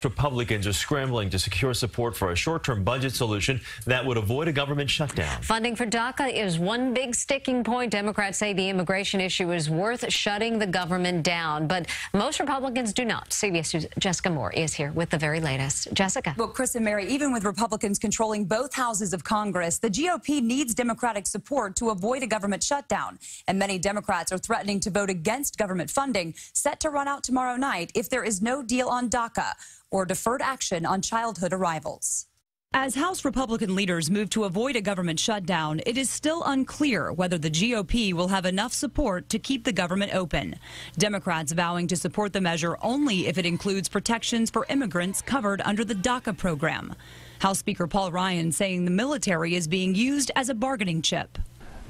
Republicans are scrambling to secure support for a short-term budget solution that would avoid a government shutdown. Funding for DACA is one big sticking point. Democrats say the immigration issue is worth shutting the government down, but most Republicans do not. CBS News' Jessica Moore is here with the very latest. Jessica. Well, Chris and Mary, even with Republicans controlling both houses of Congress, the GOP needs Democratic support to avoid a government shutdown. And many Democrats are threatening to vote against government funding set to run out tomorrow night if there is no deal on DACA or deferred action on childhood arrivals. As House Republican leaders move to avoid a government shutdown, it is still unclear whether the GOP will have enough support to keep the government open. Democrats vowing to support the measure only if it includes protections for immigrants covered under the DACA program. House Speaker Paul Ryan saying the military is being used as a bargaining chip.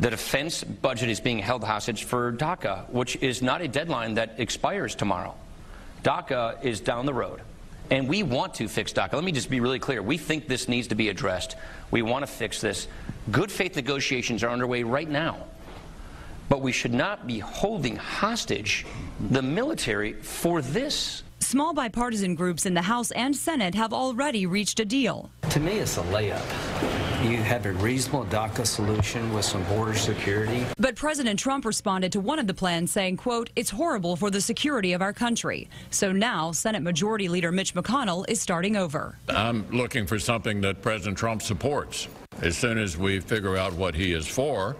The defense budget is being held hostage for DACA, which is not a deadline that expires tomorrow. DACA is down the road. And we want to fix DACA. Let me just be really clear. We think this needs to be addressed. We want to fix this. Good faith negotiations are underway right now. But we should not be holding hostage the military for this. Small bipartisan groups in the House and Senate have already reached a deal. To me, it's a layup. You have a reasonable DACA solution with some border security. But President Trump responded to one of the plans saying, quote, "It's horrible for the security of our country." So now Senate Majority Leader Mitch McConnell is starting over. I'm looking for something that President Trump supports. As soon as we figure out what he is for,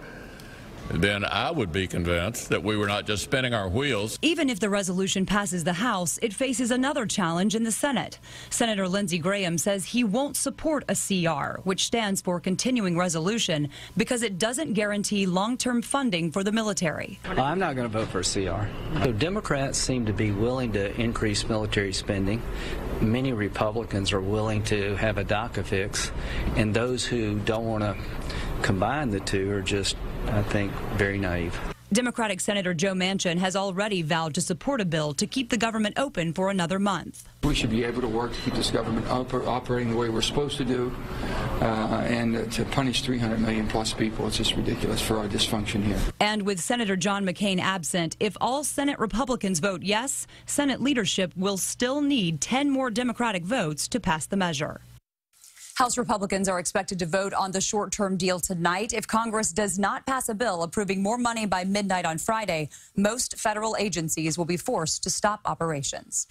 then I would be convinced that we were not just spinning our wheels. Even if the resolution passes the House, it faces another challenge in the Senate. Senator Lindsey Graham says he won't support a CR, which stands for Continuing Resolution, because it doesn't guarantee long-term funding for the military. I'm not going to vote for a CR. So Democrats seem to be willing to increase military spending. Many Republicans are willing to have a DACA fix, and those who don't want to combine the two are just, I think, very naive. Democratic Senator Joe Manchin has already vowed to support a bill to keep the government open for another month. We should be able to work to keep this government operating the way we're supposed to do, and to punish 300 million plus people. It's just ridiculous for our dysfunction here. And with Senator John McCain absent, if all Senate Republicans vote yes, Senate leadership will still need 10 more Democratic votes to pass the measure. House Republicans are expected to vote on the short-term deal tonight. If Congress does not pass a bill approving more money by midnight on Friday, most federal agencies will be forced to stop operations.